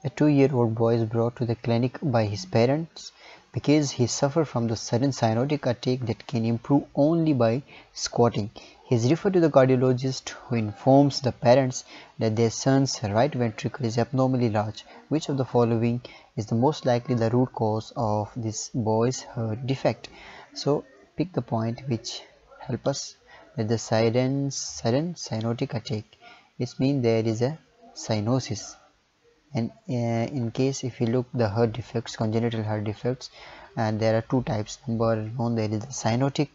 A 2-year-old boy is brought to the clinic by his parents because he suffered from the sudden cyanotic attack that can improve only by squatting. He is referred to the cardiologist, who informs the parents that their son's right ventricle is abnormally large. Which of the following is the most likely the root cause of this boy's heart defect? So pick the point which help us that the sudden cyanotic attack. It means there is a cyanosis. And in case if you look the heart defects, congenital heart defects, and there are two types. Number one, there is the cyanotic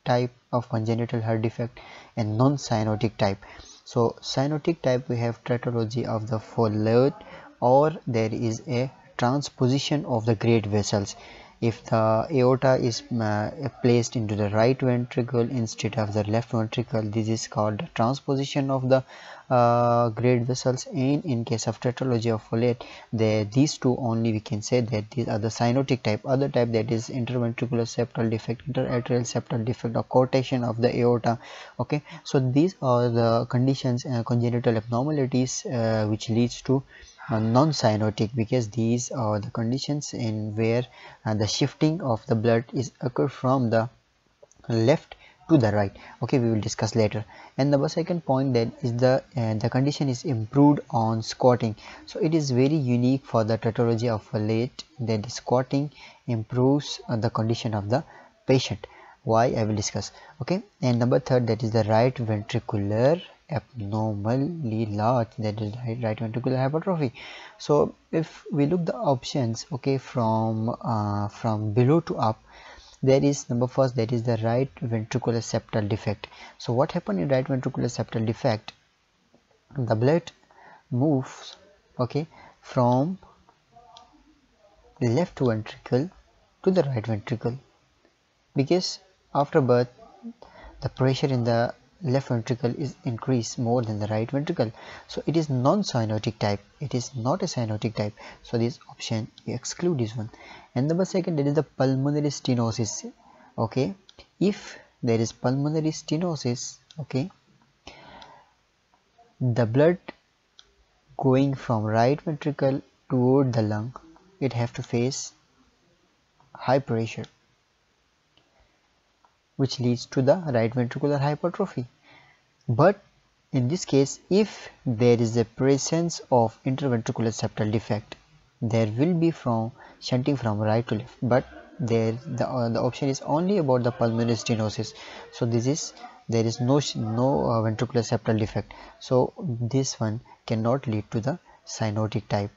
type of congenital heart defect and non-cyanotic type. So cyanotic type, we have tetralogy of the follette, or there is a transposition of the great vessels. If the aorta is placed into the right ventricle instead of the left ventricle, this is called transposition of the great vessels. And in case of tetralogy of follette, these two only we can say that these are the cyanotic type. Other type, that is interventricular septal defect, interatrial septal defect, or correction of the aorta. Okay, so these are the conditions, congenital abnormalities which leads to non-cyanotic, because these are the conditions in where the shifting of the blood is occur from the left to the right. Okay, we will discuss later. And the second point, that is the condition is improved on squatting. So it is very unique for the tetralogy of follette that the squatting improves the condition of the patient. Why, I will discuss. Okay, and number third, that is the right ventricular abnormally large, that is right ventricular hypertrophy. So if we look the options, okay, from below to up, there is number first, that is the right ventricular septal defect. So what happened in right ventricular septal defect? The blood moves, okay, from left ventricle to the right ventricle, because after birth the pressure in the left ventricle is increased more than the right ventricle. So it is non-cyanotic type, it is not a cyanotic type. So this option, we exclude this one. And number second, that is the pulmonary stenosis. Okay, if there is pulmonary stenosis, okay, the blood going from right ventricle toward the lung, it have to face high pressure, which leads to the right ventricular hypertrophy. But in this case, if there is a presence of interventricular septal defect, there will be from shunting from right to left, but there the option is only about the pulmonary stenosis. So this is, there is no ventricular septal defect, so this one cannot lead to the cyanotic type.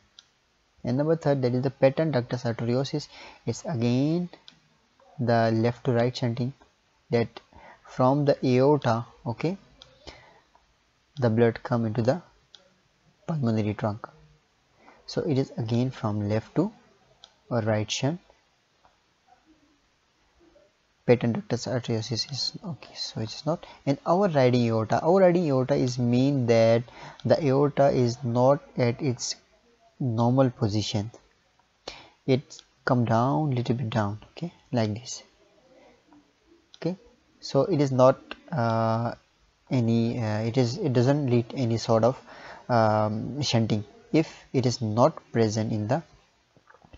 And number third, that is the patent ductus arteriosus. Is again the left to right shunting, that from the aorta, okay, the blood come into the pulmonary trunk. So it is again from left to right shunt. Patent ductus arteriosus is okay, so it is not. And overriding aorta is mean that the aorta is not at its normal position, it come down little bit down, okay, like this. Okay, so it is not it doesn't lead any sort of shunting if it is not present in the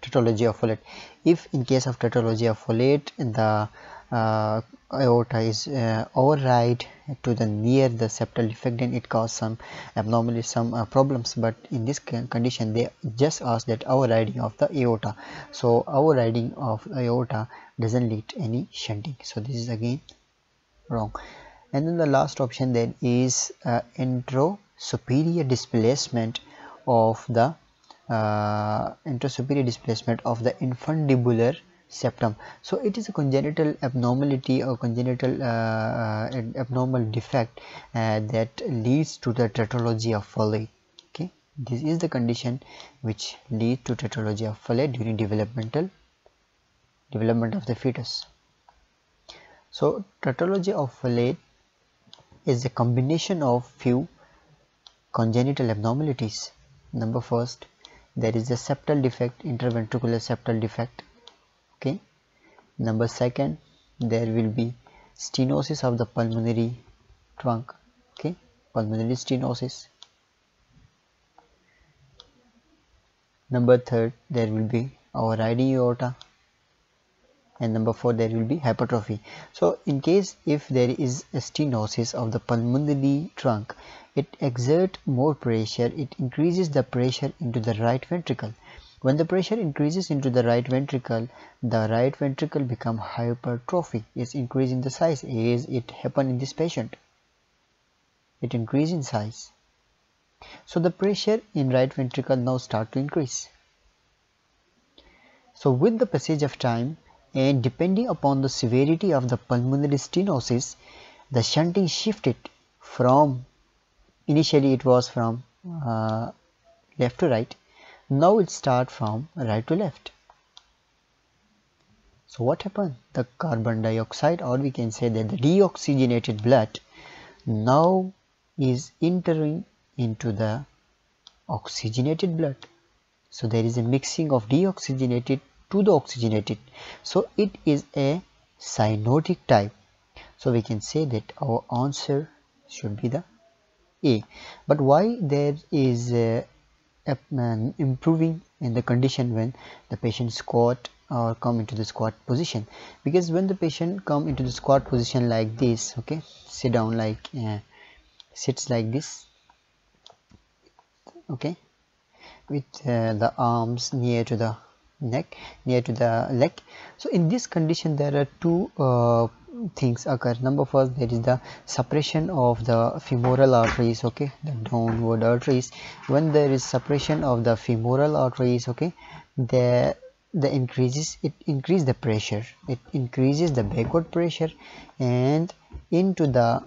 tetralogy of follette. If in case of tetralogy of follette, the aorta is override to the near the septal defect, then it causes some abnormally some problems. But in this condition, they just ask that overriding of the aorta. So overriding of aorta doesn't lead to any shunting, so this is again wrong. And then the last option then is intrasuperior displacement of the infundibular septum. So it is a congenital abnormality or congenital abnormal defect that leads to the tetralogy of follette. Okay, this is the condition which lead to tetralogy of follette during development of the fetus. So tetralogy of follette is a combination of few congenital abnormalities. Number first, there is a septal defect, interventricular septal defect. Okay. Number second, there will be stenosis of the pulmonary trunk. Okay, pulmonary stenosis. Number 3, there will be our riding aorta, and number 4, there will be hypertrophy. So in case if there is a stenosis of the pulmonary trunk, it exerts more pressure, it increases the pressure into the right ventricle. When the pressure increases into the right ventricle become hypertrophy, is increasing the size, as it happened in this patient. It increase in size. So the pressure in right ventricle now start to increase. So with the passage of time, and depending upon the severity of the pulmonary stenosis, the shunting shifted from, initially it was from left to right, now it starts from right to left. So what happened? The carbon dioxide, or we can say that the deoxygenated blood now is entering into the oxygenated blood. So there is a mixing of deoxygenated to the oxygenated. So it is a cyanotic type. So we can say that our answer should be the A. But why there is improving in the condition when the patient squat or come into the squat position? Because when the patient come into the squat position like this, okay, sit down like sits like this, okay, with the arms near to the neck, near to the leg. So in this condition there are two things occur. Number first, there is the suppression of the femoral arteries, okay, the downward arteries. When there is suppression of the femoral arteries, okay, the increases, it increase the pressure, it increases the backward pressure, and into the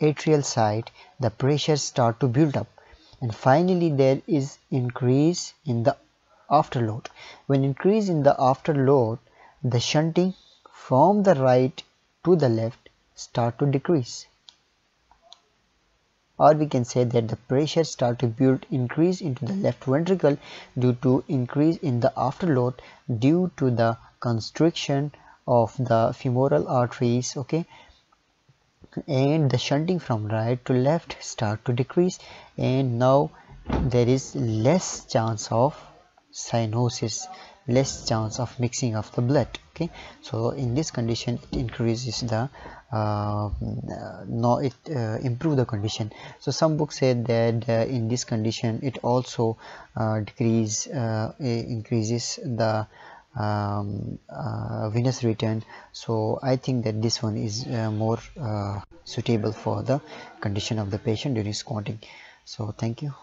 atrial side the pressure start to build up, and finally there is increase in the afterload. When increase in the afterload, the shunting from the right to the left start to decrease, or we can say that the pressure start to build increase into the left ventricle due to increase in the afterload due to the constriction of the femoral arteries, okay, and the shunting from right to left start to decrease, and now there is less chance of cyanosis, less chance of mixing of the blood, okay. So in this condition it increases the improve the condition. So some books said that in this condition it also increases the venous return. So I think that this one is more suitable for the condition of the patient during squatting. So thank you.